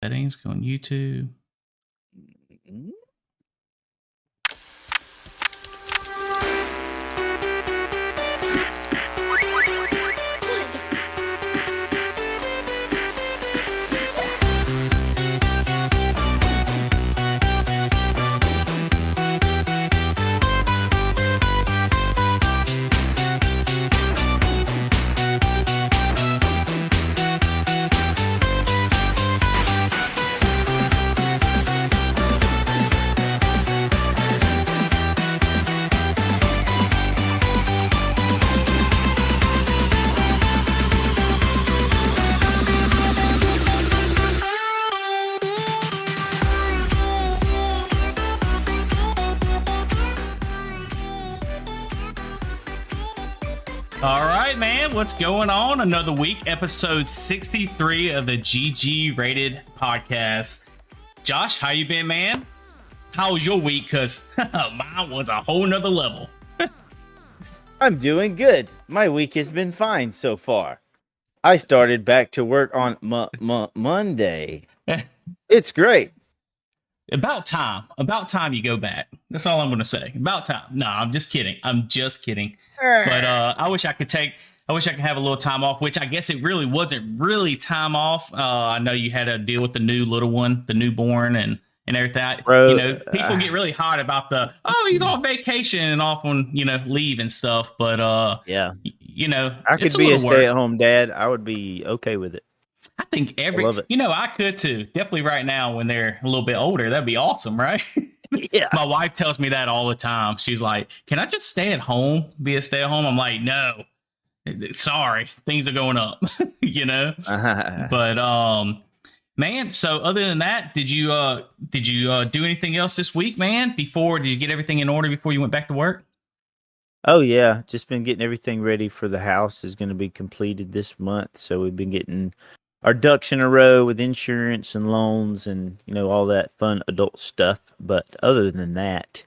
Settings, go on YouTube. All right, man, what's going on? Another week, episode 63 of the GG Rated podcast. Josh, how you been, man? How was your week? Because mine was a whole nother level. I'm doing good. My week has been fine so far. I started back to work on Monday. It's great. About time you go back. That's all I'm going to say. About time. No, I'm just kidding. But I wish I could have a little time off, which I guess it really wasn't really time off. I know you had to deal with the new little one, the newborn and everything. Bro, People get really hot about he's on vacation and off on, leave and stuff. But yeah, I could be a stay-at-home dad. I would be okay with it. I think I could too. Definitely right now when they're a little bit older, that'd be awesome, right? Yeah. My wife tells me that all the time. She's like, "Can I just stay at home, be a stay at home?" I'm like, "No, sorry, things are going up," But man, so other than that, did you do anything else this week, man? Did you get everything in order before you went back to work? Oh yeah, just been getting everything ready for the house. Is going to be completed this month, so we've been getting our ducks in a row with insurance and loans and all that fun adult stuff. But other than that,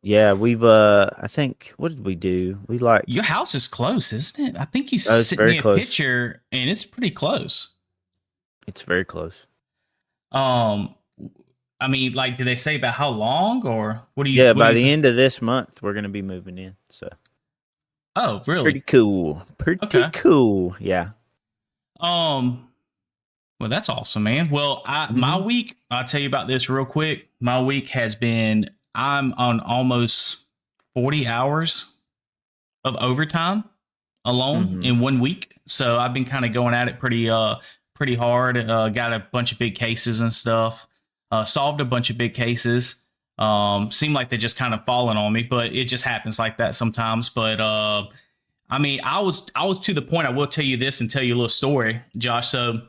we've I think, what did we do? Your house is close, isn't it? I think you sent me a picture and it's pretty close. It's very close. I mean, like, did they say about how long or what do you? Yeah, by the end of this month, we're gonna be moving in. So. Oh, really? Pretty cool. Cool. Yeah. Well, that's awesome, man. Well, my week, I'll tell you about this real quick. My week has been, I'm on almost 40 hours of overtime alone in 1 week. So I've been kind of going at it pretty hard. Got a bunch of big cases and stuff. Solved a bunch of big cases. Seemed like they're just kind of falling on me, but it just happens like that sometimes. But I mean, I was to the point. I will tell you this and tell you a little story, Josh. So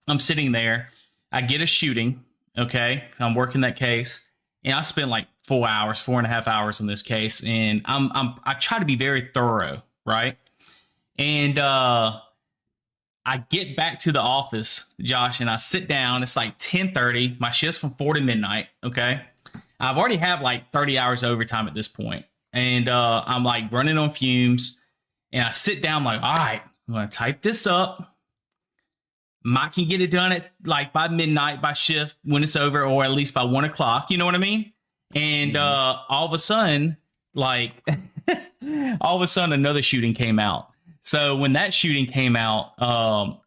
I'm sitting there. I get a shooting. Okay, I'm working that case, and I spent like 4.5 hours on this case, and I try to be very thorough, right? And I get back to the office, Josh, and I sit down. It's like 10:30. My shift's from 4 to midnight. Okay, I've already have like 30 hours overtime at this point, and I'm like running on fumes. And I sit down like, all right, I'm going to type this up. Might can get it done at like by midnight, by shift when it's over, or at least by 1 o'clock. You know what I mean? And all of a sudden, another shooting came out. So when that shooting came out,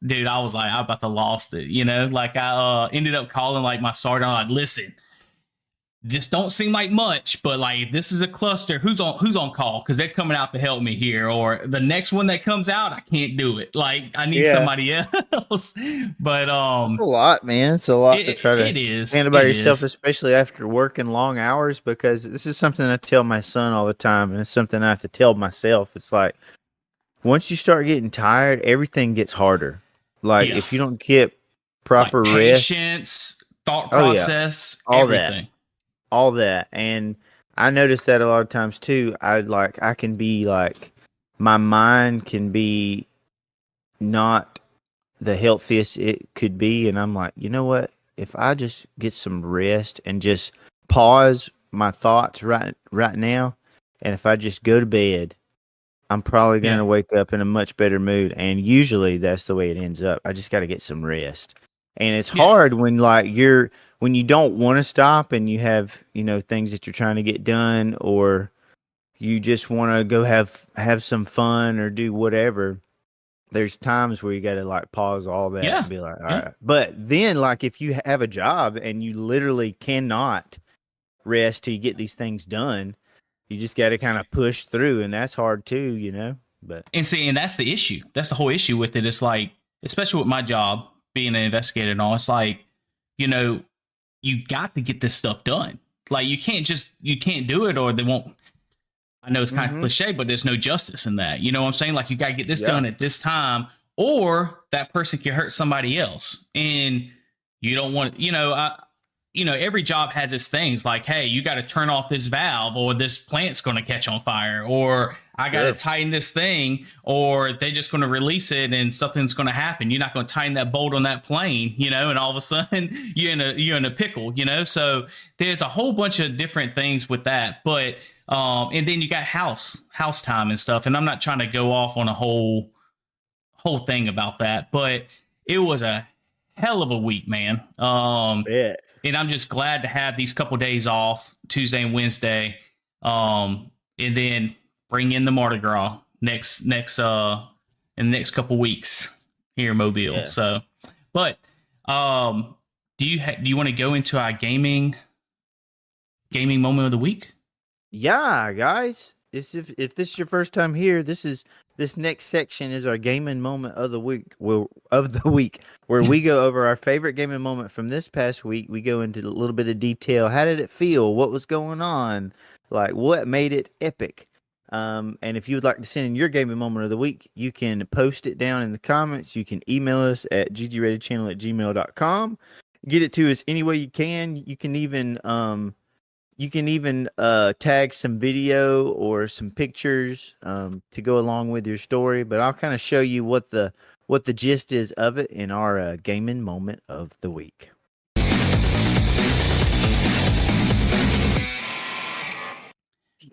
dude, I was like, I'm about to lost it. I ended up calling like my sergeant. I'm like, listen, this don't seem like much, but like this is a cluster. Who's on call? Because they're coming out to help me here. Or the next one that comes out, I can't do it. Like I need somebody else. But it's a lot, man. It's a lot to try to handle by yourself, especially after working long hours. Because this is something I tell my son all the time, and it's something I have to tell myself. It's like once you start getting tired, everything gets harder. Like if you don't get proper rest, patience, thought process, everything. All that. And I notice that a lot of times too. I can be like, my mind can be not the healthiest it could be. And I'm like, you know what? If I just get some rest and just pause my thoughts right now, and if I just go to bed, I'm probably going to wake up in a much better mood. And usually that's the way it ends up. I just got to get some rest. And it's Yeah. hard when like when you don't want to stop and you have, things that you're trying to get done, or you just want to go have some fun or do whatever. There's times where you got to like pause all that Yeah. and be like, all Yeah. right. But then like if you have a job and you literally cannot rest till you get these things done, you just got to kind of push through, and that's hard too. But And see, and that's the issue. That's the whole issue with it. It's like, especially with my job being an investigator and all, it's like, you know, you got to get this stuff done. Like you can't do it or they won't. I know it's kind of mm-hmm. cliche, but there's no justice in that. You know what I'm saying? Like you got to get this Yeah. done at this time, or that person can hurt somebody else, and you don't want. Every job has its things. Like, hey, you got to turn off this valve, or this plant's going to catch on fire, or I got to tighten this thing, or they're just going to release it and something's going to happen. You're not going to tighten that bolt on that plane, and all of a sudden you're in a pickle, So there's a whole bunch of different things with that, but and then you got house time and stuff. And I'm not trying to go off on a whole thing about that, but it was a hell of a week, man. Yeah. And I'm just glad to have these couple days off, Tuesday and Wednesday, and then bring in the Mardi Gras next in the next couple weeks here in Mobile. Yeah. So, but do you want to go into our gaming moment of the week? Yeah, guys. If this is your first time here, this next section is our gaming moment of the week. Where we go over our favorite gaming moment from this past week. We go into a little bit of detail. How did it feel? What was going on? Like what made it epic? And if you would like to send in your gaming moment of the week, you can post it down in the comments. You can email us at ggratedchannel@gmail.com. Get it to us any way you can. You can even tag some video or some pictures to go along with your story, but I'll kind of show you what the gist is of it in our gaming moment of the week.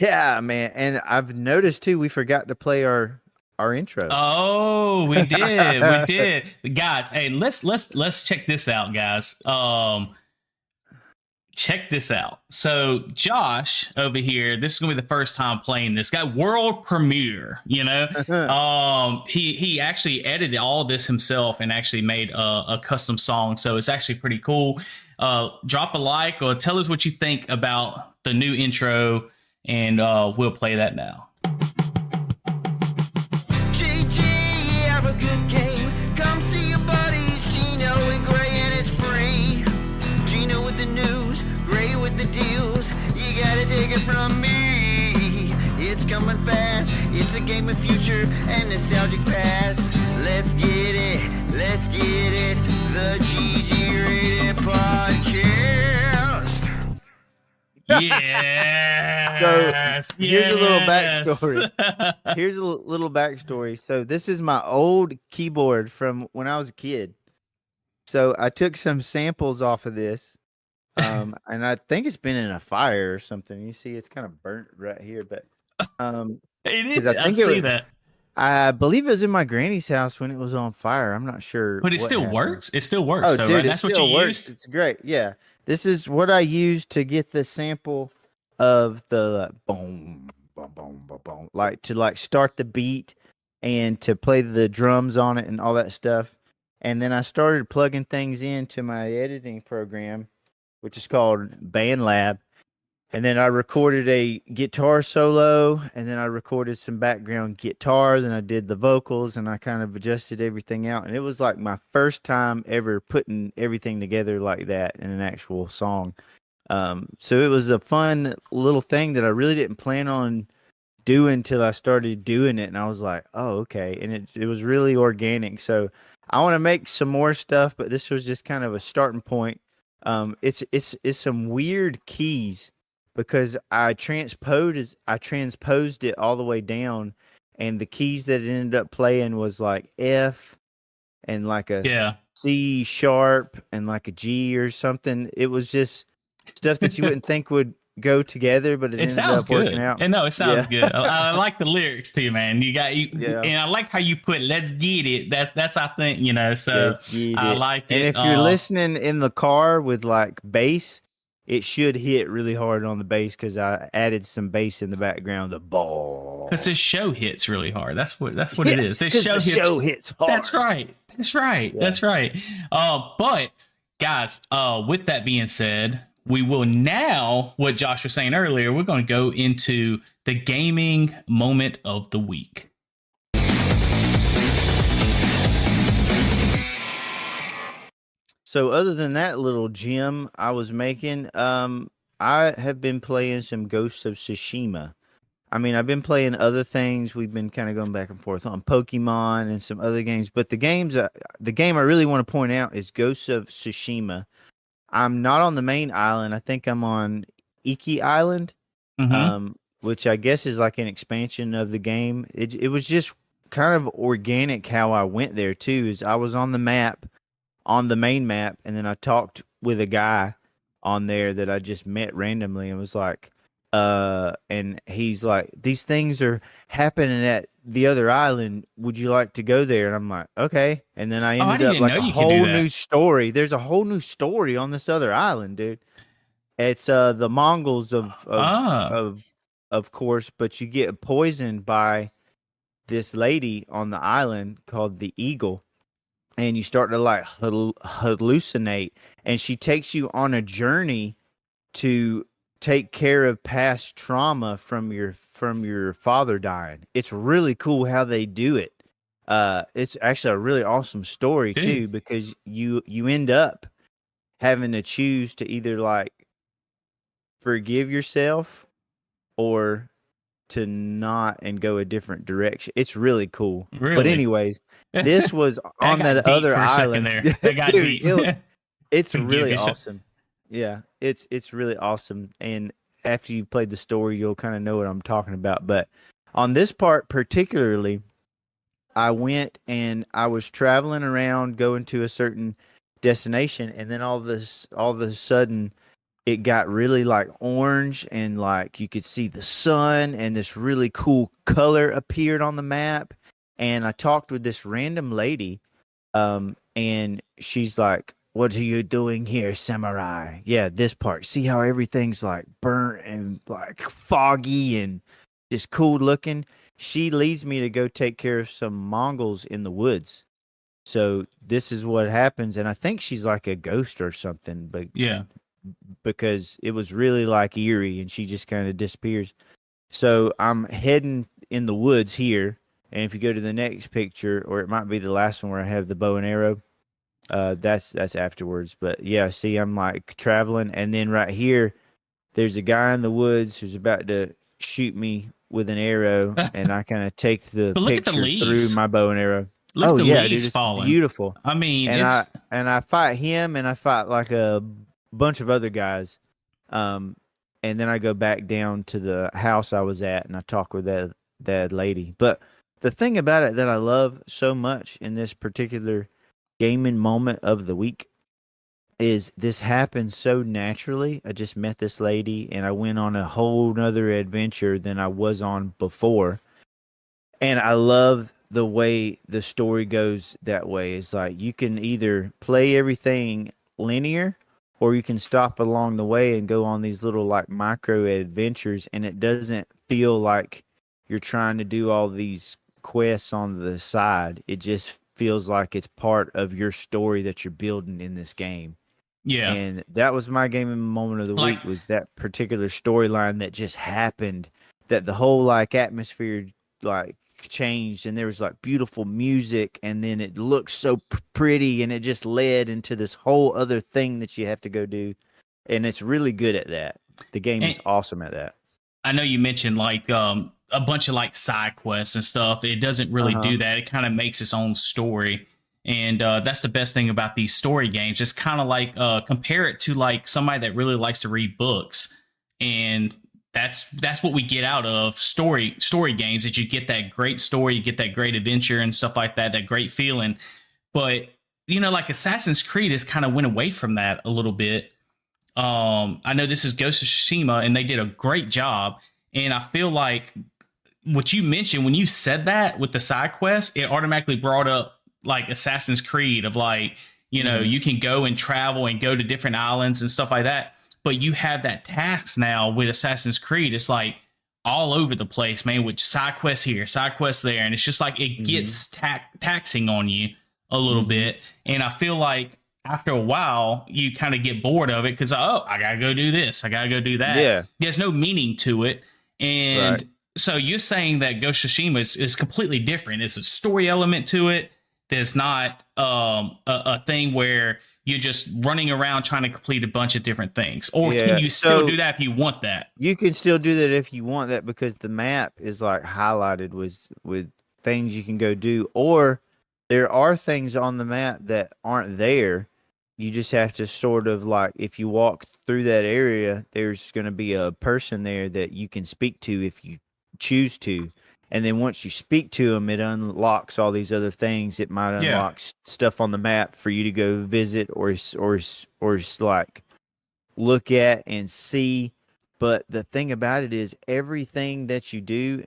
Yeah, man, and I've noticed too we forgot to play our intro. Oh, we did, guys. Hey, let's check this out, guys. Check this out. So Josh over here, this is gonna be the first time playing this guy, world premiere. He actually edited all of this himself and actually made a custom song. So it's actually pretty cool. Drop a like or tell us what you think about the new intro, and we'll play that now. GG, have a good game. Come see your buddies, Gino and Gray, and it's free. Gino with the news, Gray with the deals. You gotta take it from me. It's coming fast. It's a game of future and nostalgic past. Let's get it. The GG-rated podcast. Yes. So here's a little backstory. Here's a little backstory. So this is my old keyboard from when I was a kid. So I took some samples off of this, and I think it's been in a fire or something. You see, it's kind of burnt right here, but It is. I think I see that. I believe it was in my granny's house when it was on fire. I'm not sure, But it still happened. works. It still works. Oh, though, dude, right? it That's what still you works. used. It's great. Yeah, this is what I used to get the sample of the boom, boom, boom, boom, boom, like to start the beat and to play the drums on it and all that stuff. And then I started plugging things into my editing program, which is called BandLab. And then I recorded a guitar solo, and then I recorded some background guitar. Then I did the vocals, and I kind of adjusted everything out. And it was like my first time ever putting everything together like that in an actual song. So it was a fun little thing that I really didn't plan on doing till I started doing it, and I was like, "Oh, okay." And it was really organic. So I want to make some more stuff, but this was just kind of a starting point. It's some weird keys because I transposed it all the way down, and the keys that it ended up playing was like F and like a C sharp and like a G or something. It was just stuff that you wouldn't think would go together, but it It ended sounds up working good. out. And no, it sounds Yeah. good. I like the lyrics too, man. You got you, Yeah. and I like how you put "Let's get it." That's I think So Let's get I it. liked And it. if you're listening in the car with like bass, it should hit really hard on the bass because I added some bass in the background. The ball. Because this show hits really hard. That's what it is. This Because show the hits. show hits hard. That's right. That's right. Yeah. That's right. But guys, with that being said, we will now, what Josh was saying earlier, we're going to go into the gaming moment of the week. So other than that little gem I was making, I have been playing some Ghosts of Tsushima. I mean, I've been playing other things. We've been kind of going back and forth on Pokemon and some other games, but the game I really want to point out is Ghosts of Tsushima. I'm not on the main island. I think I'm on Iki Island, which I guess is like an expansion of the game. It was just kind of organic how I went there too. Is I was on the map, on the main map, and then I talked with a guy on there that I just met randomly and was like, and he's like, these things are happening at the other island. Would you like to go there? And I'm like, okay. And then I ended up like a whole new story. There's a whole new story on this other island, dude. It's the Mongols of course, but you get poisoned by this lady on the island called the Eagle, and you start to like hallucinate, and she takes you on a journey to take care of past trauma from your father dying. It's really cool how they do it. It's actually a really awesome story too, because you end up having to choose to either like forgive yourself or to not and go a different direction. It's really cool. Really? But anyways, this was on that other island. There. That got Dude, deep. It's really awesome. Yeah, it's really awesome. And after you played the story, you'll kind of know what I'm talking about. But on this part particularly, I went and I was traveling around, going to a certain destination, and then all of a sudden, it got really like orange, and like you could see the sun, and this really cool color appeared on the map. And I talked with this random lady, and she's like, "What are you doing here, samurai?" Yeah, this part. See how everything's like burnt and like foggy and just cool looking? She leads me to go take care of some Mongols in the woods. So this is what happens, and I think she's like a ghost or something, but yeah, because it was really like eerie, and she just kind of disappears. So I'm heading in the woods here, and if you go to the next picture, or it might be the last one where I have the bow and arrow, that's afterwards. But yeah, see, I'm like traveling, and then right here, there's a guy in the woods who's about to shoot me with an arrow, and I kind of take the picture through my bow and arrow. Look at the leaves dude, it's falling. Beautiful. I mean, I fight him, and I fight like a bunch of other guys, and then I go back down to the house I was at, and I talk with that lady. But the thing about it that I love so much in this particular gaming moment of the week is this happened so naturally. I just met this lady, and I went on a whole nother adventure than I was on before, and I love the way the story goes that way. It's like you can either play everything linear, or you can stop along the way and go on these little like micro adventures, and it doesn't feel like you're trying to do all these quests on the side. It just feels like it's part of your story that you're building in this game. Yeah. And that was my gaming moment of the week, was that particular storyline that just happened, that the whole like atmosphere like changed, and there was like beautiful music, and then it looked so pretty, and it just led into this whole other thing that you have to go do. And it's really good at that. The game is awesome at that. I know you mentioned like a bunch of like side quests and stuff. It doesn't really do that. It kind of makes its own story. And that's the best thing about these story games. It's kind of like compare it to like somebody that really likes to read books, and that's what we get out of story games. That you get that great story, you get that great adventure and stuff like that, that great feeling. But you know, like Assassin's Creed has kind of went away from that a little bit. I know this is Ghost of Tsushima, and they did a great job. And I feel like what you mentioned when you said that with the side quest, it automatically brought up like Assassin's Creed of like, you can go and travel and go to different islands and stuff like that. But you have that tasks now with Assassin's Creed. It's like all over the place, man, with side quests here, side quests there. And it's just like it gets taxing on you a little bit. And I feel like after a while, you kind of get bored of it because, I got to go do this. I got to go do that. Yeah. There's no meaning to it. And so you're saying that Ghost of Tsushima is completely different. It's a story element to it. There's not a thing where you're just running around trying to complete a bunch of different things. Or can you still do that if you want that? You can still do that if you want that because the map is like highlighted with things you can go do. Or there are things on the map that aren't there. You just have to sort of like, if you walk through that area, there's going to be a person there that you can speak to if you choose to. And then once you speak to them, it unlocks all these other things. It might unlock stuff on the map for you to go visit or like look at and see. But the thing about it is everything that you do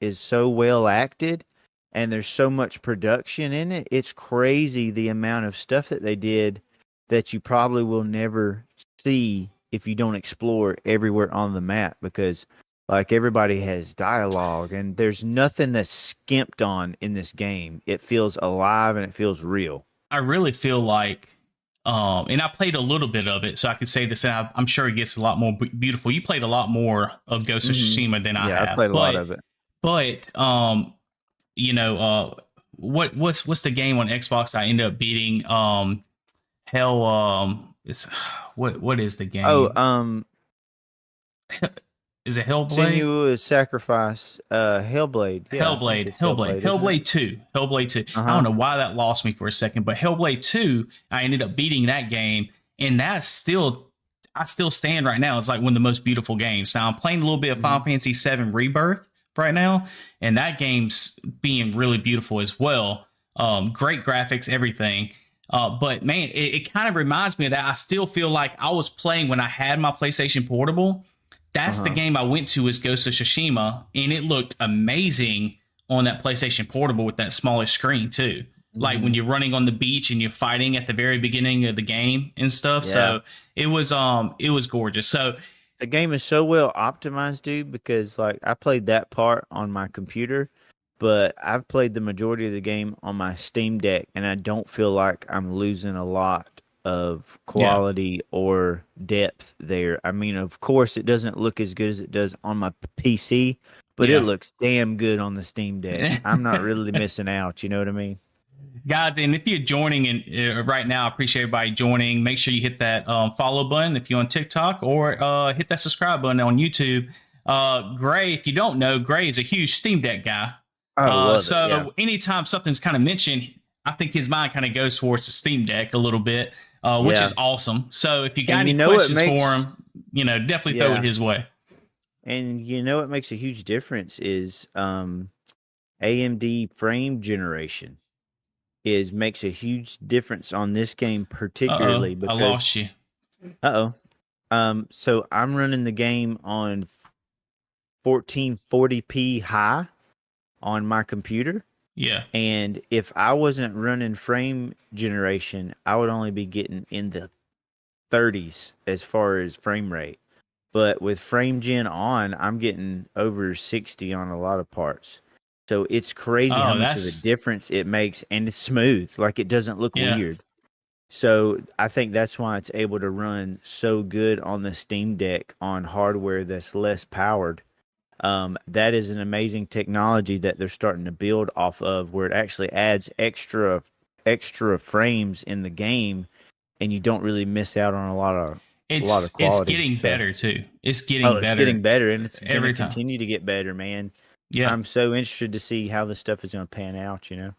is so well acted. And there's so much production in it. It's crazy the amount of stuff that they did that you probably will never see if you don't explore everywhere on the map because like everybody has dialogue and there's nothing that's skimped on in this game. It feels alive and it feels real. I really feel like, and I played a little bit of it, so I could say this, and I'm sure it gets a lot more beautiful. You played a lot more of Ghost of Tsushima than I have. Yeah, I played a lot of it. But, what's the game on Xbox I ended up beating? What is the game? Is it Hellblade? Sinuous Sacrifice, Hellblade. Yeah, Hellblade 2. Hellblade 2. I don't know why that lost me for a second, but Hellblade 2, I ended up beating that game, and I still stand right now. It's like one of the most beautiful games. Now I'm playing a little bit of Final Fantasy VII Rebirth right now, and that game's being really beautiful as well. Great graphics, everything. But man, it kind of reminds me of that. I still feel like I was playing when I had my PlayStation Portable. That's the game I went to, is Ghost of Tsushima, and it looked amazing on that PlayStation Portable with that smaller screen too. Like when you're running on the beach and you're fighting at the very beginning of the game and stuff. Yeah. So it was gorgeous. So the game is so well optimized, dude, because like I played that part on my computer, but I've played the majority of the game on my Steam Deck, and I don't feel like I'm losing a lot of quality or depth there. I mean, of course, it doesn't look as good as it does on my PC, but it looks damn good on the Steam Deck. I'm not really missing out. You know what I mean? Guys, and if you're joining in right now, I appreciate everybody joining. Make sure you hit that follow button if you're on TikTok, or hit that subscribe button on YouTube. Gray, if you don't know, Gray is a huge Steam Deck guy. Anytime something's kind of mentioned, I think his mind kind of goes towards the Steam Deck a little bit, which is awesome. So if you got any questions for him, definitely throw it his way. And what makes a huge difference is AMD frame generation makes a huge difference on this game, particularly because I lost you. So I'm running the game on 1440p high on my computer. Yeah. And if I wasn't running frame generation, I would only be getting in the 30s as far as frame rate. But with frame gen on, I'm getting over 60 on a lot of parts. So it's crazy how much of a difference it makes, and it's smooth. Like, it doesn't look weird. So I think that's why it's able to run so good on the Steam Deck on hardware that's less powered. That is an amazing technology that they're starting to build off of, where it actually adds extra frames in the game, and you don't really miss out on a lot of quality. It's getting better too. It's getting better. It's getting better, and it's going to continue to get better, man. Yeah, I'm so interested to see how this stuff is going to pan out. Yeah.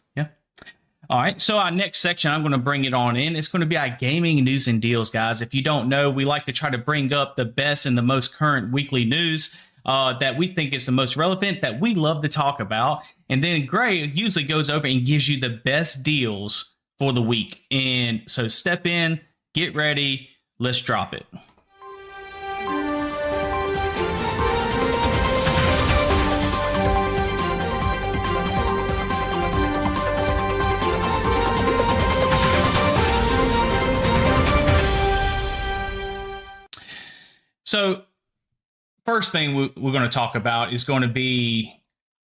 All right, so our next section, I'm going to bring it on in. It's going to be our gaming news and deals, guys. If you don't know, we like to try to bring up the best and the most current weekly news that we think is the most relevant, that we love to talk about. And then Gray usually goes over and gives you the best deals for the week. And so step in, get ready, let's drop it. So first thing we're going to talk about is going to be,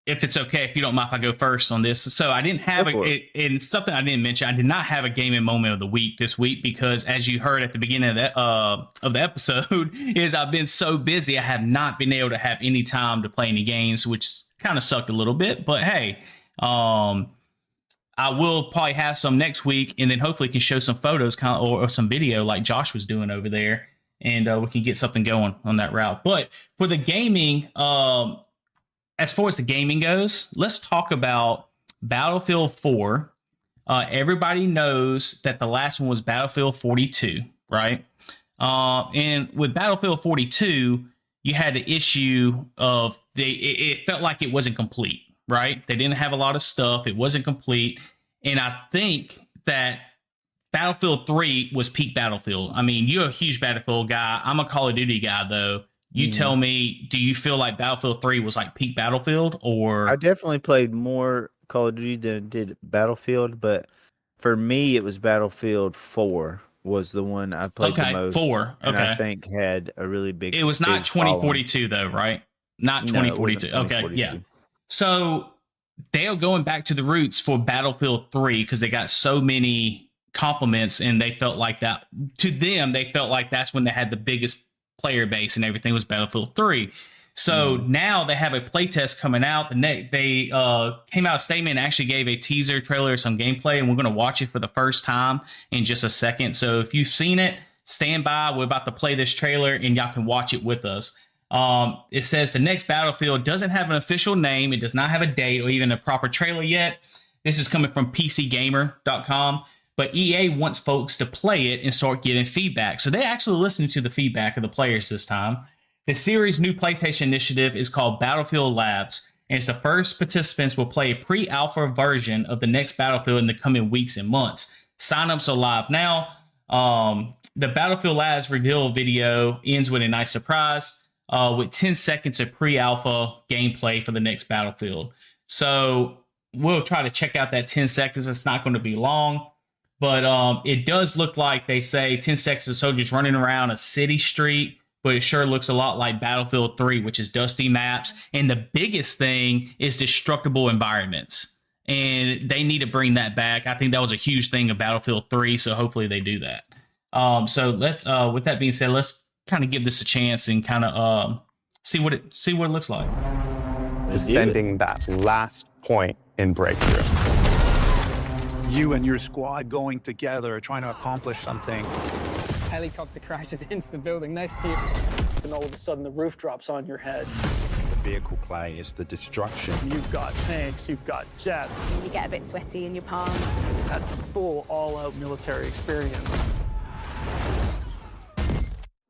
if it's okay, if you don't mind if I go first on this. So I didn't have and something I didn't mention, I did not have a gaming moment of the week this week because, as you heard at the beginning of the episode, is I've been so busy I have not been able to have any time to play any games, which kind of sucked a little bit. But hey, I will probably have some next week, and then hopefully can show some photos or some video like Josh was doing over there. And we can get something going on that route. But for the gaming, as far as the gaming goes, let's talk about Battlefield 4. Everybody knows that the last one was Battlefield 42, right? And with Battlefield 42, you had the issue of it felt like it wasn't complete, right? They didn't have a lot of stuff. It wasn't complete. And I think that Battlefield 3 was peak Battlefield. I mean, you're a huge Battlefield guy. I'm a Call of Duty guy, though. You tell me, do you feel like Battlefield 3 was like peak Battlefield? Or I definitely played more Call of Duty than I did Battlefield, but for me, it was Battlefield 4 was the one I played the most. 4. And I think had a really big. It was not 2042 though, right? Not 2042. Okay, yeah. So they are going back to the roots for Battlefield 3 because they got so many compliments, and they felt like that to them. They felt like that's when they had the biggest player base, and everything was Battlefield 3. So now they have a playtest coming out. They came out a statement and actually gave a teaser trailer, some gameplay, and we're going to watch it for the first time in just a second. So if you've seen it, stand by. We're about to play this trailer, and y'all can watch it with us. It says the next Battlefield doesn't have an official name. It does not have a date or even a proper trailer yet. This is coming from PCGamer.com. But EA wants folks to play it and start giving feedback. So they actually listened to the feedback of the players this time. The series' new PlayStation initiative is called Battlefield Labs, and it's the first participants will play a pre-alpha version of the next Battlefield in the coming weeks and months. Signups are live now. The Battlefield Labs reveal video ends with a nice surprise with 10 seconds of pre-alpha gameplay for the next Battlefield. So we'll try to check out that 10 seconds. It's not going to be long. But it does look like, they say, 10 seconds of soldiers running around a city street, but it sure looks a lot like Battlefield 3, which is dusty maps. And the biggest thing is destructible environments. And they need to bring that back. I think that was a huge thing of Battlefield 3, so hopefully they do that. So let's, with that being said, let's kind of give this a chance and kind of see what it looks like. Defending that last point in breakthrough. You and your squad going together, trying to accomplish something. Helicopter crashes into the building next to you, and all of a sudden the roof drops on your head. The vehicle play is the destruction. You've got tanks, you've got jets. You get a bit sweaty in your palms. That full, all-out military experience.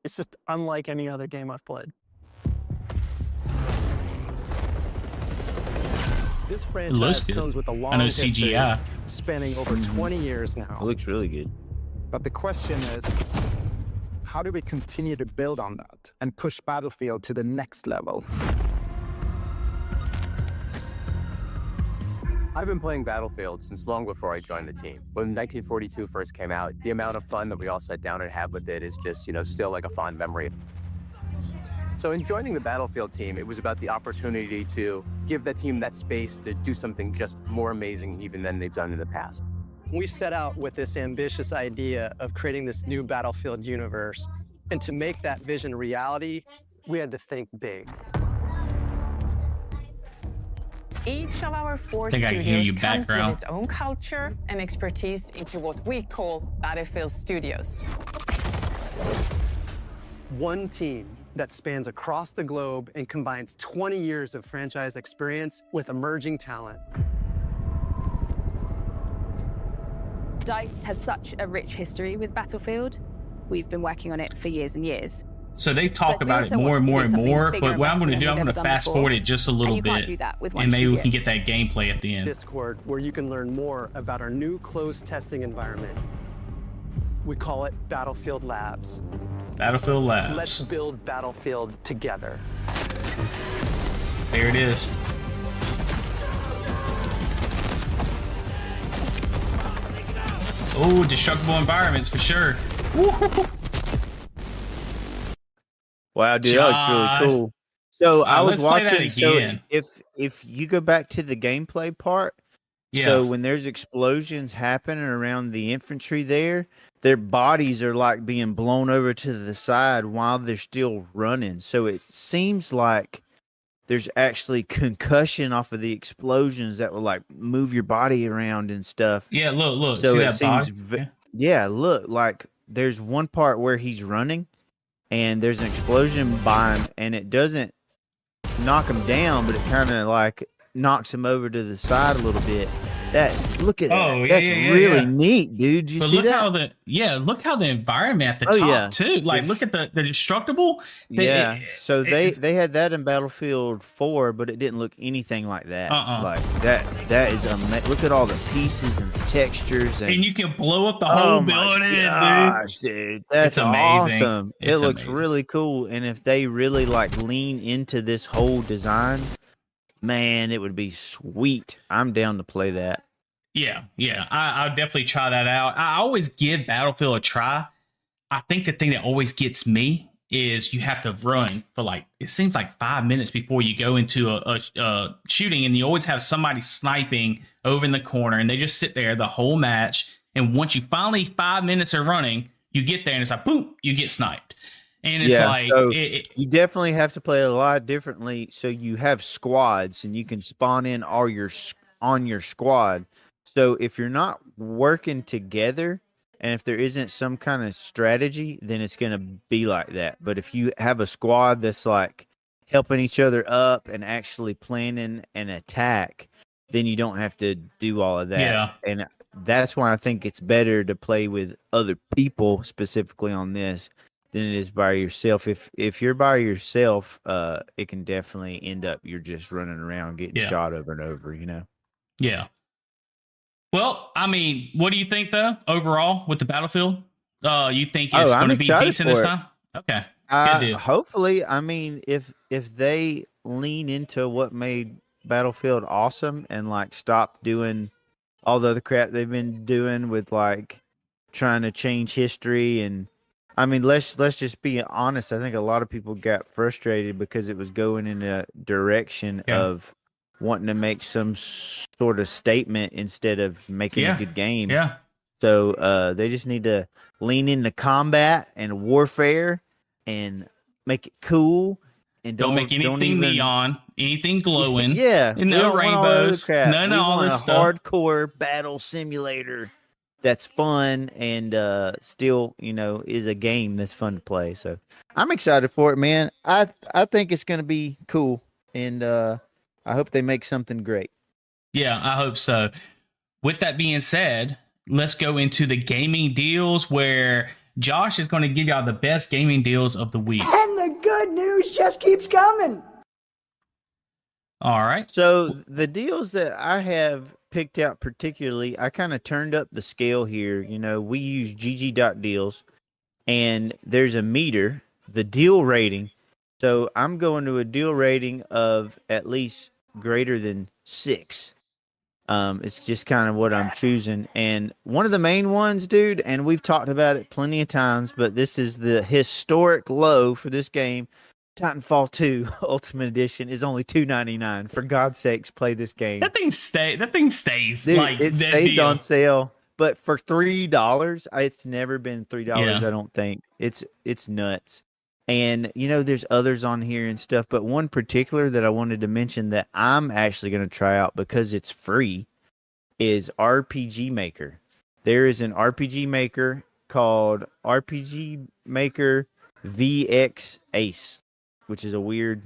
It's just unlike any other game I've played. This franchise comes with a long history, CGI spanning over 20 years now. It looks really good. But the question is, how do we continue to build on that and push Battlefield to the next level? I've been playing Battlefield since long before I joined the team. When 1942 first came out, the amount of fun that we all sat down and had with it is just, still like a fond memory. So in joining the Battlefield team, it was about the opportunity to give that team that space to do something just more amazing even than they've done in the past. We set out with this ambitious idea of creating this new Battlefield universe. And to make that vision a reality, we had to think big. Each of our four I hear studios you comes background. with its own culture and expertise into what we call Battlefield Studios. One team that spans across the globe and combines 20 years of franchise experience with emerging talent. DICE has such a rich history with Battlefield. We've been working on it for years and years. So they talk But about they it also more and want more to and do something more. bigger But and what I'm going to better do, than I'm going we've to ever done fast before. forward it just a little And you can't bit, do that with one and maybe we studio. can get that gameplay at the end. Discord, where you can learn more about our new closed testing environment. We call it Battlefield Labs. Battlefield Labs. Let's build Battlefield together. There it is. Oh, destructible environments for sure. Wow, dude, that looks really cool. So I was watching. So if you go back to the gameplay part, so when there's explosions happening around the infantry there, their bodies are like being blown over to the side while they're still running. So it seems like there's actually concussion off of the explosions that will like move your body around and stuff. Yeah, look. So see it that seems, body? look, like there's one part where he's running, and there's an explosion by him, and it doesn't knock him down, but it kind of like knocks him over to the side a little bit. Look at that. That's really neat, dude. Did you see that? Look how the environment at the top too. Like, look at the destructible. So they had that in Battlefield 4, but it didn't look anything like that. Like that is amazing. Look at all the pieces and the textures, and you can blow up the whole building, dude. That's amazing. Awesome. It looks really cool, and if they really like lean into this whole design, man, it would be sweet. I'm down to play that. Yeah. I'll definitely try that out. I always give Battlefield a try. I think the thing that always gets me is you have to run for like, it seems like 5 minutes before you go into a shooting, and you always have somebody sniping over in the corner, and they just sit there the whole match. And once you finally 5 minutes are running, you get there and it's like, boom, you get sniped. And it's like so you definitely have to play it a lot differently. So you have squads, and you can spawn in all on your squad. So if you're not working together, and if there isn't some kind of strategy, then it's going to be like that. But if you have a squad that's like helping each other up and actually planning an attack, then you don't have to do all of that. Yeah. And that's why I think it's better to play with other people, specifically on this, than it is by yourself. If you're by yourself, it can definitely end up you're just running around getting shot over and over, you know? Yeah. Well, I mean, what do you think though overall with the Battlefield? You think it's going to be decent this time? Okay. Good deal. Hopefully, I mean, if they lean into what made Battlefield awesome and like stop doing all the other crap they've been doing with like trying to change history, and I mean, let's just be honest. I think a lot of people got frustrated because it was going in a direction of wanting to make some sort of statement instead of making a good game. Yeah. So they just need to lean into combat and warfare and make it cool. And don't make anything neon, anything glowing. And no rainbows. None of all this stuff. Hardcore battle simulator that's fun and still, you know, is a game that's fun to play. So I'm excited for it, man. I think it's going to be cool, and I hope they make something great. Yeah, I hope so. With that being said, let's go into the gaming deals, where Josh is going to give y'all the best gaming deals of the week. And the good news just keeps coming. All right. So the deals that I have picked out particularly, I kind of turned up the scale here. You know, we use GG.deals, and there's a meter, the deal rating. So I'm going to a deal rating of at least greater than 6. It's just kind of what I'm choosing. And one of the main ones, dude, and we've talked about it plenty of times, but this is the historic low for this game. Titanfall 2 Ultimate Edition is only $2.99. For God's sakes, play this game. That thing stays. Dude, like it stays deal. On sale, but for $3, it's never been $3. I don't think it's nuts. And you know, there's others on here and stuff, but one particular that I wanted to mention that I'm actually going to try out because it's free is RPG Maker. There is an RPG Maker called RPG Maker VX Ace, which is a weird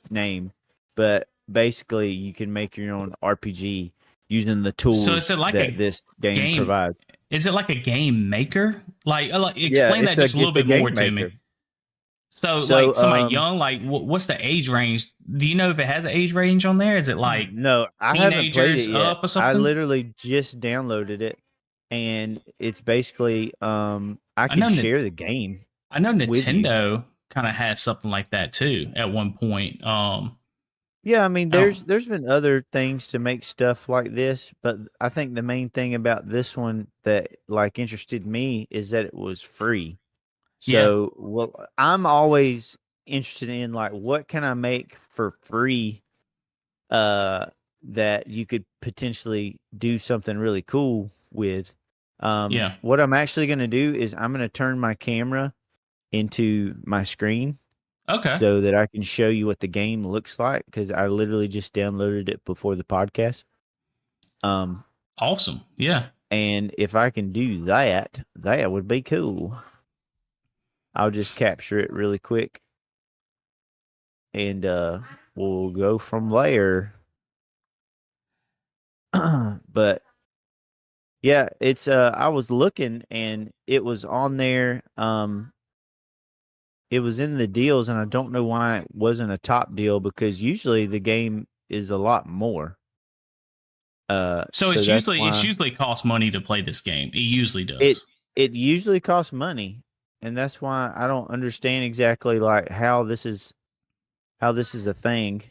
name, but basically you can make your own RPG using the tools that this game provides. Is it like a game maker? Like explain that just a little bit more to me. So like somebody young, like what's the age range? Do you know if it has an age range on there? Is it like no? I haven't played it yet. Up or something? I literally just downloaded it, and it's basically I know could share the game. I know with you. Nintendo kind of has something like that too at one point. Yeah, I mean, there's been other things to make stuff like this, but I think the main thing about this one that like interested me is that it was free. So, well, I'm always interested in like what can I make for free that you could potentially do something really cool with. What I'm actually going to do is I'm going to turn my camera into my screen. Okay. So that I can show you what the game looks like because I literally just downloaded it before the podcast. Awesome. Yeah. And if I can do that, that would be cool. I'll just capture it really quick. And we'll go from there. But yeah, it's I was looking and it was on there. It was in the deals, and I don't know why it wasn't a top deal because usually the game is a lot more. So it's usually costs money to play this game. It usually does. It usually costs money, and that's why I don't understand exactly like how this is a thing.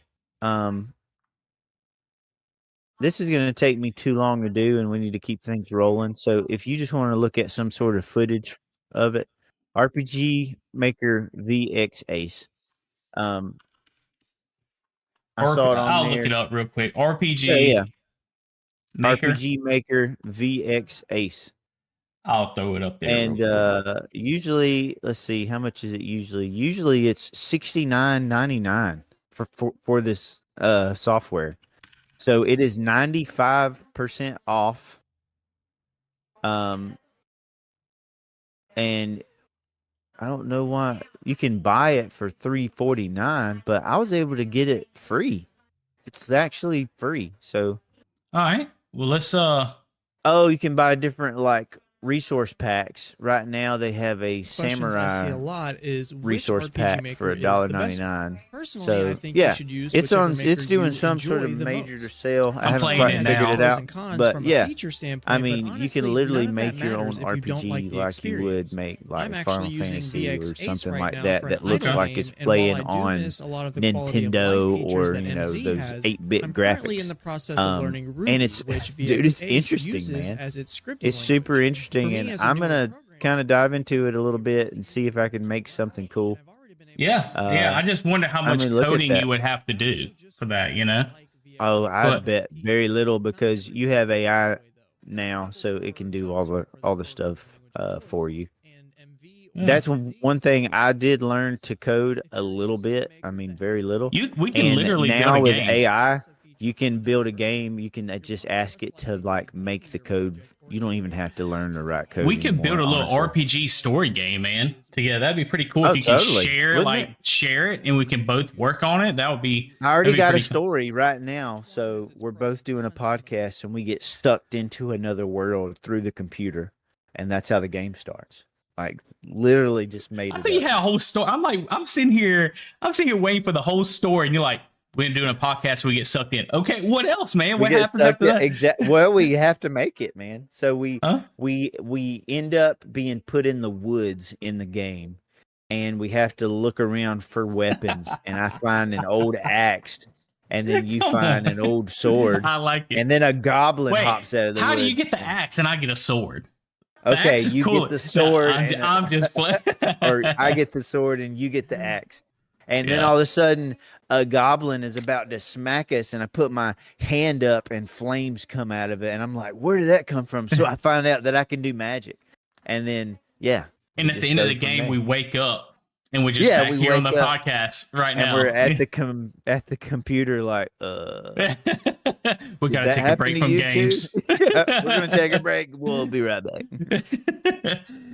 This is going to take me too long to do, and we need to keep things rolling. So if you just want to look at some sort of footage of it, RPG Maker VX Ace. I saw it on I'll there. look it up real quick. RPG Maker. RPG Maker VX Ace. I'll throw it up there. And usually, let's see, how much is it usually? Usually it's $69.99 for this software. So it is 95% off. And I don't know why you can buy it for $3.49, but I was able to get it free. It's actually free. So, all right. Well, let's Oh, you can buy different like resource packs. Right now, they have a samurai I see a lot is resource pack for $1.99. Personally, so I think yeah, you should use it's on. maker It's doing you some sort of enjoy the major most. sale. I I'm haven't playing quite it figured now. it out, Cons but from a yeah, feature standpoint, I but mean, you honestly, can literally none of that make your own matters if you don't RPG like the like you would experience. make like I'm actually Final using Fantasy or VX Ace something right like now that for that an looks idle like game, it's and while playing I do on miss a lot of the quality of Nintendo life features or that those MZ has, 8-bit I'm graphics. currently in the process of learning Ruby, And it's which dude, it's VX Ace interesting, uses man. as its scripting It's super language. interesting, For me, and as a I'm newer gonna kind of dive into it a little bit and see if I can make something cool. Yeah. I just wonder how much look at coding that. you would have to do for that. You know. Oh, I But- bet very little because you have AI now, so it can do all the stuff for you. Yeah. That's one thing I did learn to code a little bit. I mean, very little. We can And literally now build a with game. AI, you can build a game. You can just ask it to like make the code. You don't even have to learn the right code. We could build a anymore, little honestly. RPG story game, man. Together, that'd be pretty cool Oh, if you can totally. share, Wouldn't it? share it, and we can both work on it. That would be. I already that'd be got a pretty cool. story right now, so we're both doing a podcast, and we get sucked into another world through the computer, and that's how the game starts. Like literally, just made I it. think you up. had a whole story. I'm sitting here waiting for the whole story, and you're like, we're doing a podcast, we get sucked in. Okay, what else, man? What get happens stuck after that? Exactly. Well, we have to make it, man. So we Huh? we end up being put in the woods in the game, and we have to look around for weapons. And I find an old axe, and then you Come find on. an old sword, I like it. and then a goblin Wait, hops out of the how woods. do you get the axe and I get a sword? The Okay, axe is you cool. get the sword, No, and I'm just playing. or I get the sword and you get the axe. And then Yeah. all of a sudden, a goblin is about to smack us, and I put my hand up, and flames come out of it, and I'm like, "Where did that come from?" So I find out that I can do magic, and then yeah. And we at the just end of go the from game, there. we wake up and we're just Yeah, back we here on the wake up, podcast right and now. we're at the computer, like, we did gotta that take a happen break to from you games. too? Yeah, we're gonna take a break. We'll be right back.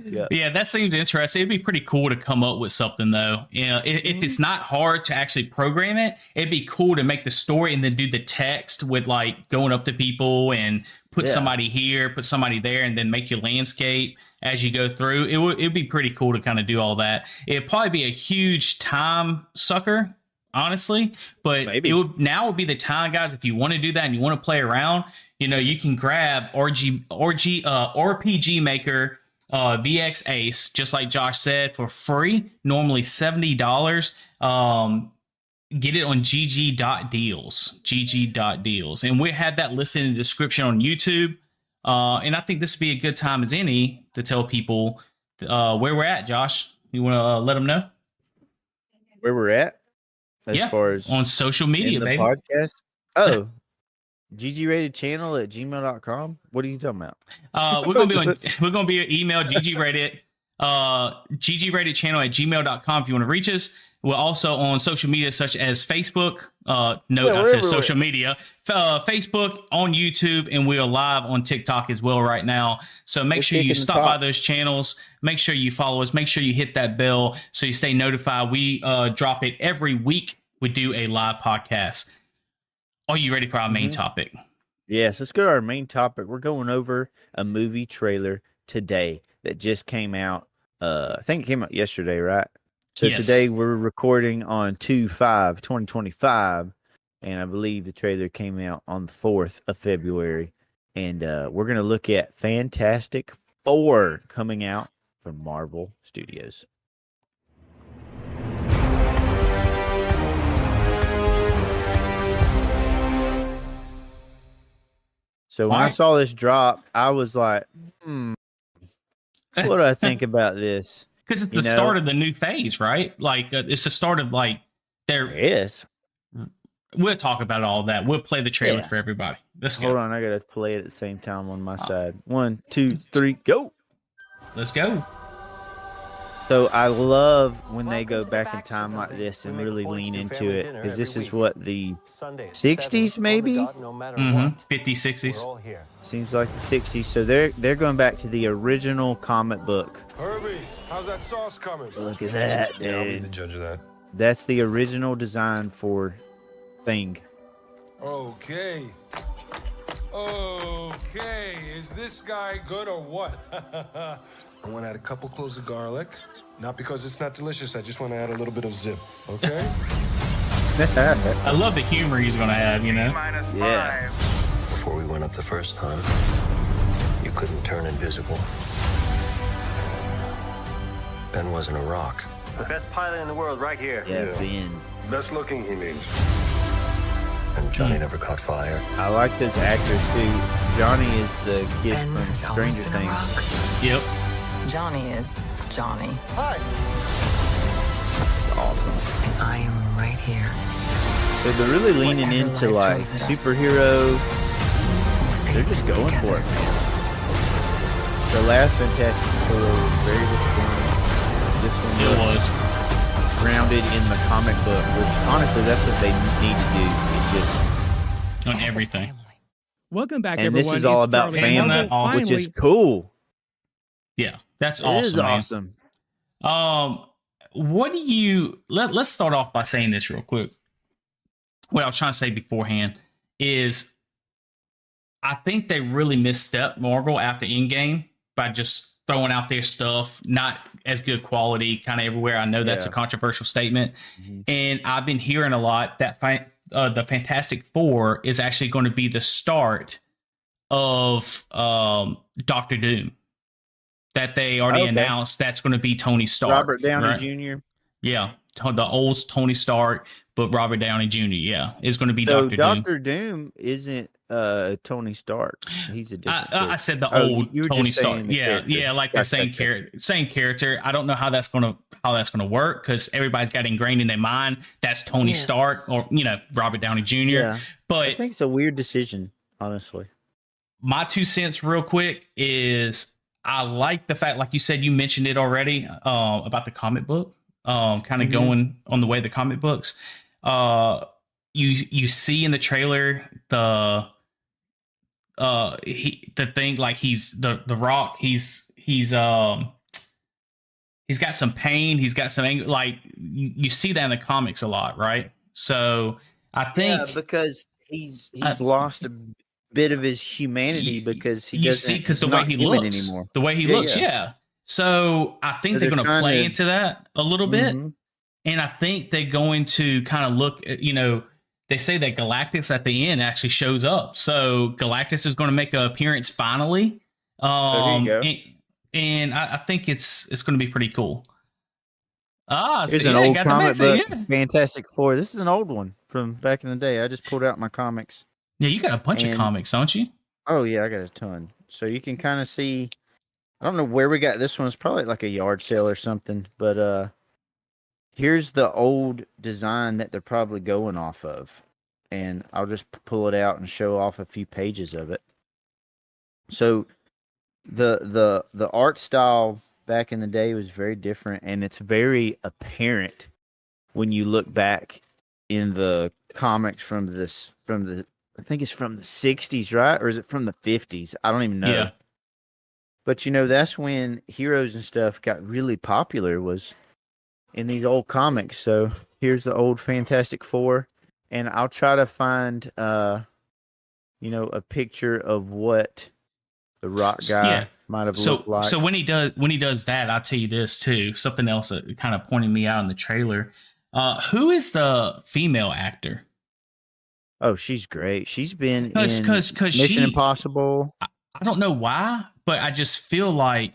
Yeah. Yeah, that seems interesting. It'd be pretty cool to come up with something though. You know, if it's not hard to actually program it, it'd be cool to make the story and then do the text with like going up to people and put Yeah. somebody here, put somebody there, and then make your landscape as you go through. It'd be pretty cool to kind of do all that. It'd probably be a huge time sucker, honestly, but Maybe. now would be the time, guys. If you want to do that and you want to play around, you know, you can grab RPG Maker VX Ace, just like Josh said, for free, normally $70. Get it on gg.deals, and we have that listed in the description on YouTube. And I think this would be a good time as any to tell people where we're at. Josh, you want to let them know where we're at as far as on social media, in the baby. Podcast. Oh, GGratedChannel at gmail.com. What are you talking about? We're gonna be an email GGrated GGratedChannel at gmail.com if you want to reach us. We're also on social media such as Facebook. I said social media. Facebook, on YouTube, and we are live on TikTok as well right now. So make sure you stop by those channels. Make sure you follow us. Make sure you hit that bell so you stay notified. We drop it every week. We do a live podcast. Are you ready for our main topic? Yes, let's go to our main topic. We're going over a movie trailer today that just came out. I think it came out yesterday, right? So today we're recording on 2/5/2025, and I believe the trailer came out on the 4th of February. And we're going to look at Fantastic Four coming out from Marvel Studios. So when I saw this drop, I was like, what do I think about this? Because it's the start of the new phase, right? Like, it's the start of, like, Yes. We'll talk about all that. We'll play the trailer for everybody. Let's go. Hold on, I got to play it at the same time on my side. 1, 2, 3, go. Let's go. So I love when they go back in time like this and really lean into it, because this is what, the 60s maybe? 50s, 60s. Seems like the 60s. So they're going back to the original comic book. Herbie, how's that sauce coming? Look at that, dude. Yeah, I'll be the judge of that. That's the original design for Thing. Okay. Okay, is this guy good or what? I want to add a couple cloves of garlic. Not because it's not delicious, I just want to add a little bit of zip, okay? I love the humor he's going to have, you know? Yeah. Before we went up the first time, you couldn't turn invisible. Ben wasn't a rock. The best pilot in the world right here. Yeah, Ben. Best looking, he means. And Johnny never caught fire. I like those actors too. Johnny is the kid from Stranger Things. Yep. Johnny is Johnny. Hi. It's awesome. And I am right here. So they're really leaning into like superhero. They're just going for it, man. The last Fantastic Four was very disappointing. This one was grounded in the comic book, which honestly, that's what they need to do. It's just on everything. Welcome back, and everyone. this is all about family, which is cool. Yeah, that's awesome. It is awesome. What do you? Let's start off by saying this real quick. What I was trying to say beforehand is, I think they really misstepped Marvel after Endgame by just throwing out their stuff, not as good quality, kind of everywhere. I know that's a controversial statement, and I've been hearing a lot that the Fantastic Four is actually going to be the start of Doctor Doom. That they already announced that's going to be Tony Stark. Robert Downey Jr. Yeah, the old Tony Stark, but Robert Downey Jr. Yeah, is going to be so Doctor Doom. Doctor Doom isn't Tony Stark. He's a different. I said the old Tony Stark. Yeah, character. like the same character. I don't know how that's gonna work, because everybody's got ingrained in their mind that's Tony Stark, or Robert Downey Jr. Yeah. But I think it's a weird decision, honestly. My 2 cents, real quick, is I like the fact, like you said, you mentioned it already, about the comic book, kind of going on the way of the comic books. You see in the trailer the thing, like he's the Rock. He's got some pain. He's got some anger. Like you see that in the comics a lot, right? So I think because he's lost a bit of his humanity, because he doesn't. Because the way he looks anymore. The way he looks, yeah. So I think they're going to play into that a little bit, and I think they're going to kind of look at, they say that Galactus at the end actually shows up. So Galactus is going to make an appearance finally. There you go. and I think it's going to be pretty cool. Here's an old comic book, Fantastic Four. This is an old one from back in the day. I just pulled out my comics. Yeah, you got a bunch of comics, don't you? Oh yeah, I got a ton. So you can kind of see. I don't know where we got this one. It's probably like a yard sale or something. But here's the old design that they're probably going off of, and I'll just pull it out and show off a few pages of it. So the art style back in the day was very different, and it's very apparent when you look back in the comics from the I think it's from the 60s, right? Or is it from the 50s? I don't even know. Yeah. But that's when heroes and stuff got really popular, was in these old comics. So here's the old Fantastic Four, and I'll try to find a picture of what the Rock guy might have looked like. So when he does that, I'll tell you this too. Something else that kind of pointed me out in the trailer. Who is the female actor? Oh, she's great. She's been in Mission Impossible. I don't know why, but I just feel like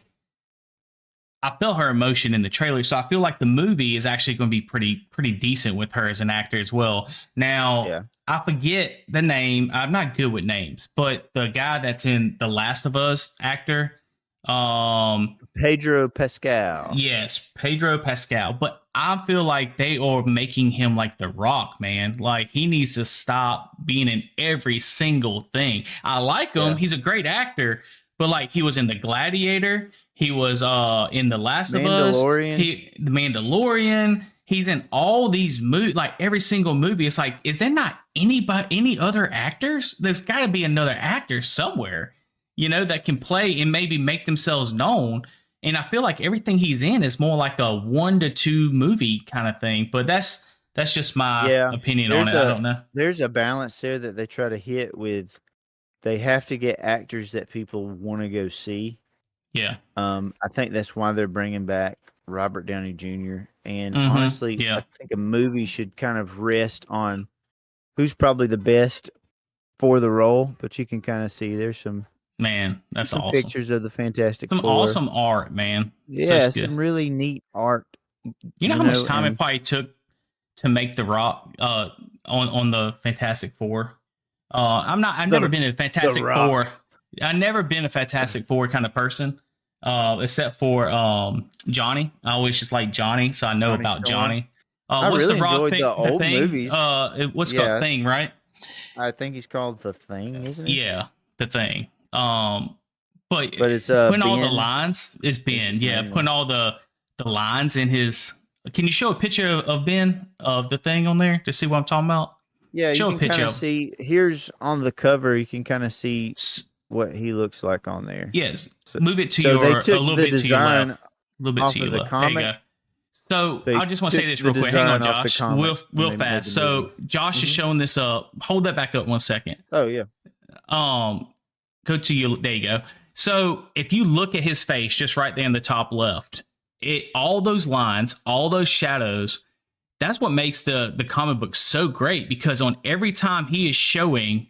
I felt her emotion in the trailer. So I feel like the movie is actually going to be pretty decent with her as an actor as well. Now, I forget the name. I'm not good with names, but the guy that's in The Last of Us actor, Pedro Pascal. Yes, Pedro Pascal. But I feel like they are making him like The Rock, man. Like, he needs to stop being in every single thing. I like him. Yeah. He's a great actor, but like, he was in The Gladiator. He was in The Last of Us. The Mandalorian. He's in all these movies, like every single movie. It's like, is there not any other actors? There's got to be another actor somewhere, that can play and maybe make themselves known. And I feel like everything he's in is more like a 1 to 2 movie kind of thing. But that's just my opinion on it. I don't know. There's a balance there that they try to hit with. They have to get actors that people want to go see. Yeah. I think that's why they're bringing back Robert Downey Jr. And honestly, I think a movie should kind of rest on who's probably the best for the role. But you can kind of see there's some awesome pictures of the Fantastic Four. Awesome art, man. Yeah, some really neat art. You know how much time it probably took to make The Rock on the Fantastic Four? I've never been a Fantastic Four. I've never been a Fantastic Four kind of person. Except for Johnny. I always just like Johnny, so I know about Johnny. What's really the Rock thing? The old Thing? Movies. What's called Thing, right? I think he's called The Thing, isn't he? Yeah, The Thing. But it's putting all Ben. the lines is Ben. Yeah, putting all the lines in his. Can you show a picture of Ben of The Thing on there to see what I'm talking about? Yeah, show you a can picture. Kind of see. Here's on the cover. You can kind of see what he looks like on there. Yes. Move it to a little bit to your left. A little bit to your left. There you go. So I just want to say this real quick. Hang on, Josh. Real fast. So Josh is showing this up. Hold that back up 1 second. Oh yeah. Go to your. There you go. So if you look at his face, just right there in the top left, all those lines, all those shadows. That's what makes the comic book so great, because on every time he is showing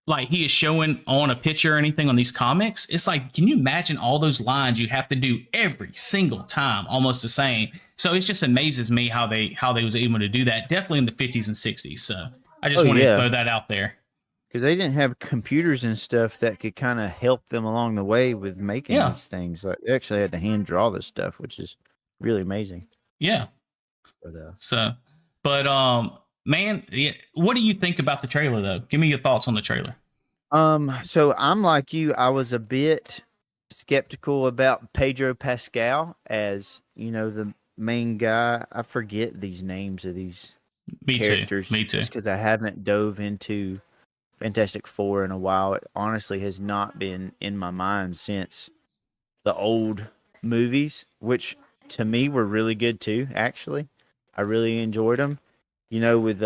on a picture or anything on these comics, it's like, can you imagine all those lines you have to do every single time, almost the same? So it just amazes me how they was able to do that, definitely in the 50s and 60s. So I just wanted to throw that out there. Because they didn't have computers and stuff that could kind of help them along the way with making these things. Like, they actually had to hand draw this stuff, which is really amazing. Yeah. Man, what do you think about the trailer, though? Give me your thoughts on the trailer. So I'm like you. I was a bit skeptical about Pedro Pascal as, the main guy. I forget these names of these characters. Me too. Just because I haven't dove into Fantastic Four in a while. It honestly has not been in my mind since the old movies, which to me were really good too, actually. I really enjoyed them. With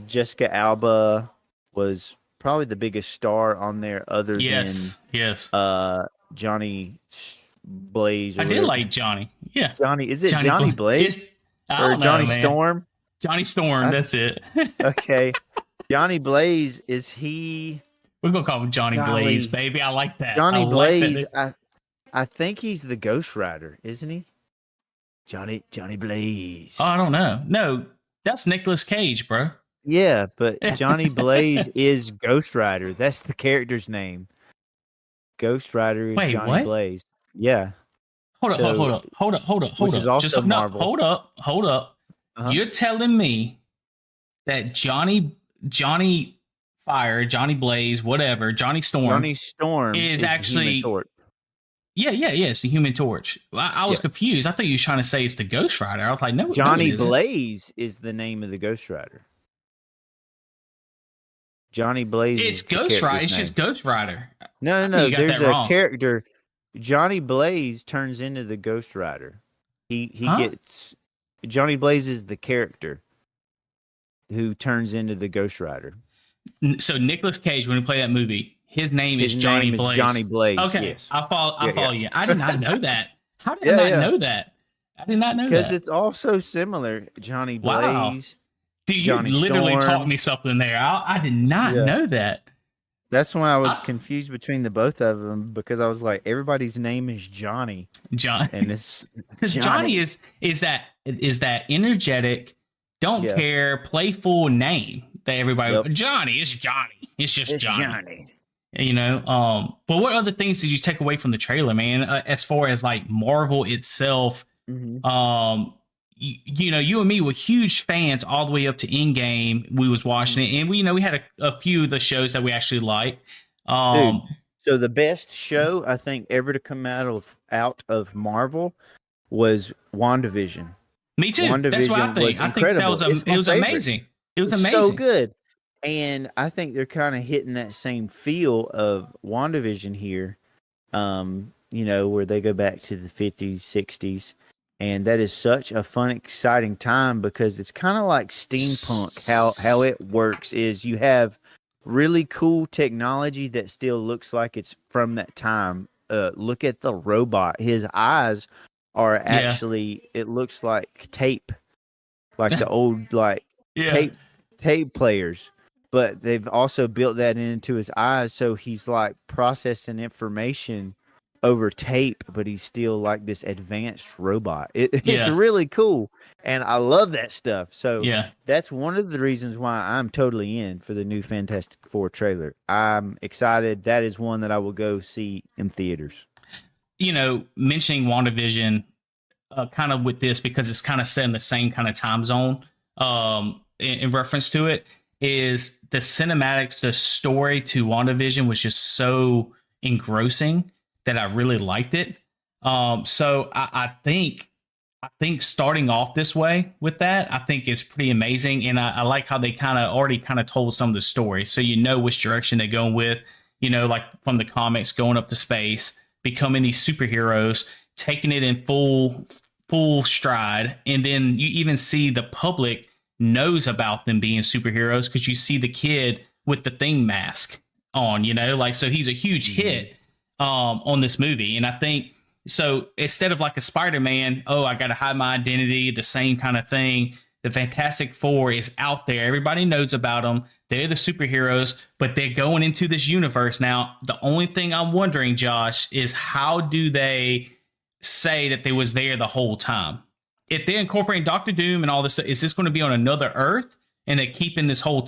Jessica Alba was probably the biggest star on there, other than Johnny Blaze. I did like Johnny. Yeah, Johnny. Is it Johnny Blaze or Johnny Storm? Johnny Storm. That's it. Okay, Johnny Blaze, is he? We're gonna call him Johnny Blaze, baby. I like that. Johnny Blaze. I think he's the Ghost Rider, isn't he? Johnny Blaze. Oh, I don't know. No, that's Nicolas Cage, bro. Yeah, but Johnny Blaze is Ghost Rider. That's the character's name. Ghost Rider is Wait, Johnny what? Blaze. Yeah. Hold up. Which is also Just Marvel. hold up. Uh-huh. You're telling me that Johnny Fire, Johnny Blaze, whatever, Johnny Storm is actually Yeah, it's the Human Torch. I was confused. I thought you were trying to say it's the Ghost Rider. I was like, no, Johnny no, it isn't. Blaze is the name of the Ghost Rider. Johnny Blaze. It's Ghost Rider. It's just Ghost Rider. No. There's a character. Johnny Blaze turns into the Ghost Rider. He gets Johnny Blaze is the character who turns into the Ghost Rider. So Nicolas Cage, when he played that movie, his name is Johnny Blaze. Johnny Blaze. Okay, yes. I follow you. I did not know that. How did I not know that? I did not know that. Because it's all so similar. Johnny Blaze. Wow. Dude, Johnny you literally Storm. taught me something there. I did not know that. That's why I was confused between the both of them, because I was like, everybody's name is Johnny. And it's because Johnny is that energetic, don't care, playful name that everybody. Johnny, it's Johnny. It's just Johnny. You know. But what other things did you take away from the trailer, man? As far as like Marvel itself, you know, you and me were huge fans all the way up to Endgame. We was watching it, and we had a few of the shows that we actually liked. Dude, so the best show I think ever to come out of Marvel was WandaVision. Me too. That's what I think. I think that was it was amazing. It was amazing. So good. And I think they're kind of hitting that same feel of WandaVision here. You know, where they go back to the 50s, 60s. And that is such a fun, exciting time, because it's kind of like steampunk. How it works is you have really cool technology that still looks like it's from that time. Look at the robot. His eyes are actually, it looks like tape, like the old tape players. But they've also built that into his eyes, so he's like processing information over tape, but he's still like this advanced robot. It's really cool, and I love that stuff. So that's one of the reasons why I'm totally in for the new Fantastic Four trailer. I'm excited. That is one that I will go see in theaters. You know, mentioning WandaVision, kind of with this, because it's kind of set in the same kind of time zone, in reference to it, is the cinematics, the story to WandaVision was just so engrossing that I really liked it. So I think starting off this way with that, I think is pretty amazing. And I like how they already told some of the story. So you know which direction they're going with, you know, like from the comics, going up to space, becoming these superheroes, taking it in full stride. And then you even see the public knows about them being superheroes, because you see the kid with the Thing mask on, you know, like, so he's a huge hit on this movie. And I think so, instead of like a Spider-Man, I got to hide my identity, the same kind of thing, the Fantastic Four is out there. Everybody knows about them. They're the superheroes, but they're going into this universe. Now, the only thing I'm wondering, Josh, is how do they say that they was there the whole time? If they're incorporating Doctor Doom and all this stuff, is this going to be on another Earth? And they're keeping this whole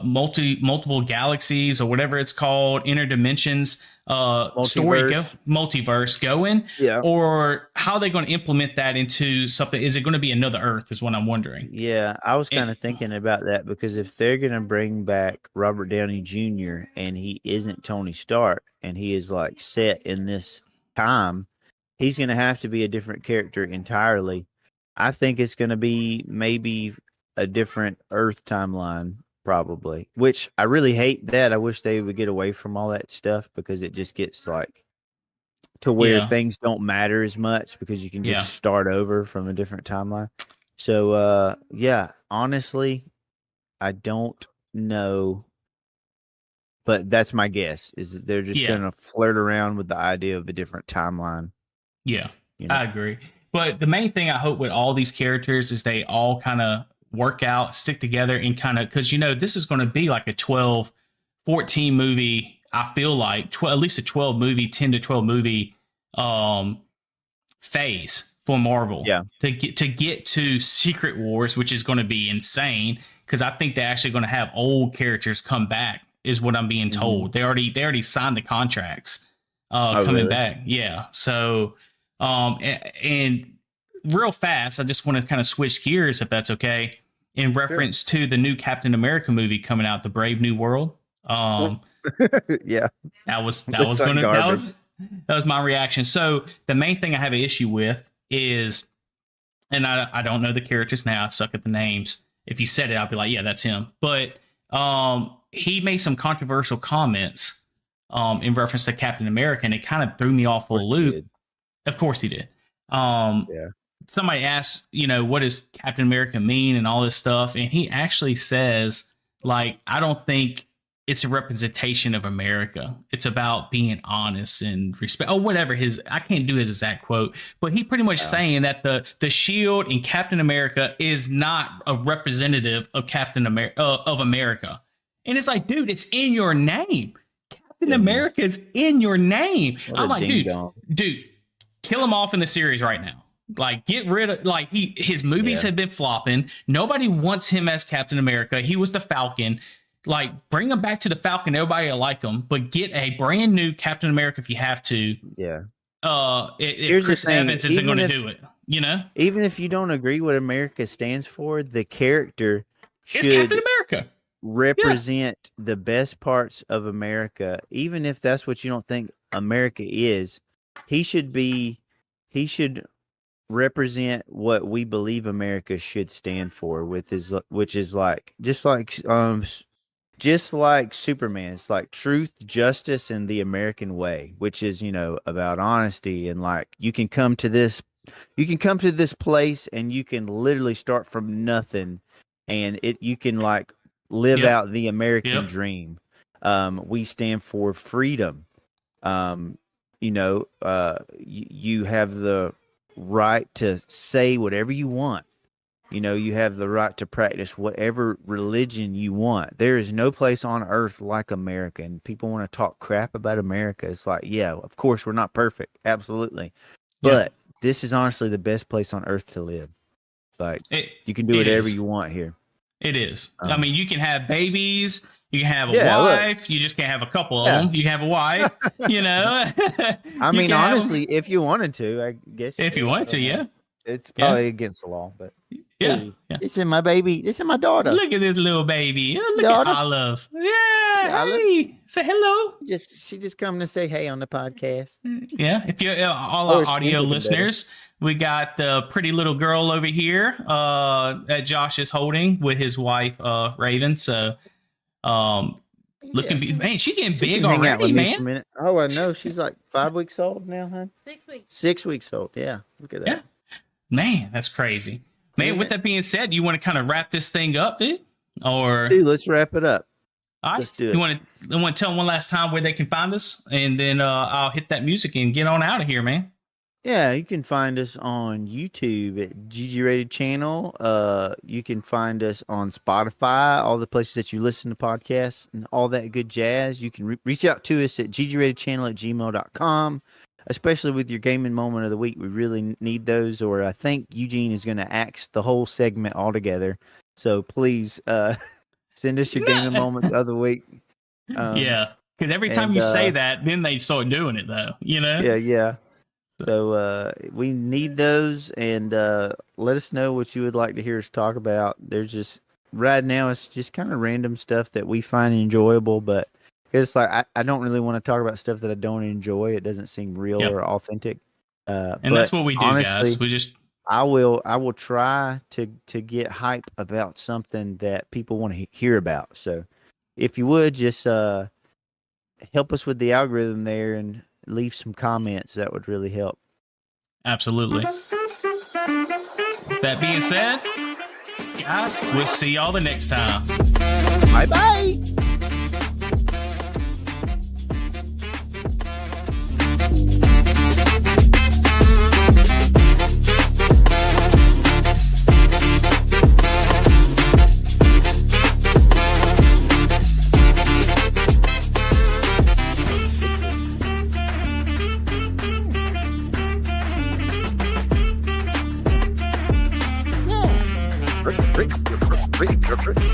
multiple galaxies, or whatever it's called, interdimensions multiverse going, or how are they going to implement that into something? Is it going to be another Earth is what I'm wondering. I was kind of thinking about that, because if they're going to bring back Robert Downey Jr. and he isn't Tony Stark, and he is like set in this time, he's going to have to be a different character entirely. I think it's going to be maybe a different Earth timeline, probably, which I really hate that. I wish they would get away from all that stuff, because it just gets like to where things don't matter as much, because you can just start over from a different timeline. So, honestly, I don't know, but that's my guess, is they're just going to flirt around with the idea of a different timeline. Yeah, you know? I agree. But the main thing I hope with all these characters is they all kind of work out, stick together, and kind of, because, you know, this is going to be like a 12, 14 movie I feel like at least a 12 movie, 10 to 12 movie phase for Marvel. Yeah. To get to Secret Wars, which is going to be insane because I think they're actually going to have old characters come back, is what I'm being told. They already signed the contracts coming back. Yeah. So and real fast, I just want to kind of switch gears if that's okay. In reference to the new Captain America movie coming out, The Brave New World. Yeah, that was my reaction. So the main thing I have an issue with is, and I don't know the characters now, I suck at the names. If you said it, I'll be like, yeah, that's him. But he made some controversial comments in reference to Captain America, and it kind of threw me off a loop. Of course he did. Somebody asked, what does Captain America mean and all this stuff, and he actually says, like, I don't think it's a representation of America. It's about being honest and respect. Oh, whatever I can't do his exact quote, but he pretty much saying that the shield in Captain America is not a representative of of America. And it's like, dude, it's in your name. Captain America is in your name. I'm like, dude, kill him off in the series right now. Like, get rid of, like, his movies have been flopping. Nobody wants him as Captain America. He was the Falcon. Like, bring him back to the Falcon. Everybody will like him, but get a brand new Captain America if you have to. Yeah. If Chris Evans isn't going to do it, Even if you don't agree what America stands for, the character should Captain America represent the best parts of America. Even if that's what you don't think America is, he should represent what we believe America should stand for, which is like just like Superman. It's like truth, justice, and the American way, which is about honesty, and like you can come to this place and you can literally start from nothing, and you can like live out the American dream. We stand for freedom. You have the right to say whatever you want. You have the right to practice whatever religion you want. There is no place on earth like America, and people want to talk crap about America. It's like, yeah, of course we're not perfect, absolutely, but this is honestly the best place on earth to live. Like, you can do whatever you want here. It is. I mean, you can have babies. You can have a wife. You just can't have a couple of them. You can have a wife. I mean, honestly, if you wanted to, I guess. If you wanted to, it's probably against the law, but yeah. This is my baby. This is my daughter. Look at this little baby. Look at Olive. Yeah. Hey, say hello. She just come to say hey on the podcast. Yeah. If you're all our audio listeners, we got the pretty little girl over here that Josh is holding with his wife, Raven. So. Man, she's getting big already, man. Oh, I know. She's like 5 weeks old now, huh? 6 weeks. 6 weeks old. Yeah. Look at that. Yeah. Man, that's crazy. Man, with that being said, you want to kind of wrap this thing up, dude? Or let's wrap it up. All right. Let's do it. You want to tell them one last time where they can find us, and then I'll hit that music and get on out of here, man. Yeah, you can find us on YouTube at GGratedChannel. You can find us on Spotify, all the places that you listen to podcasts and all that good jazz. You can reach out to us at GGratedChannel@gmail.com, especially with your gaming moment of the week. We really need those, or I think Eugene is going to axe the whole segment altogether. So please send us your gaming moments of the week. Because every time you say that, then they start doing it, though. Yeah. So we need those, and let us know what you would like to hear us talk about. There's just right now it's just kind of random stuff that we find enjoyable, but it's like I don't really want to talk about stuff that I don't enjoy. It doesn't seem real or authentic. And that's what we do, honestly, guys. I will try to get hype about something that people want to hear about. So if you would just help us with the algorithm there and leave some comments, that would really help. Absolutely. That being said, guys, we'll see y'all the next time. Bye.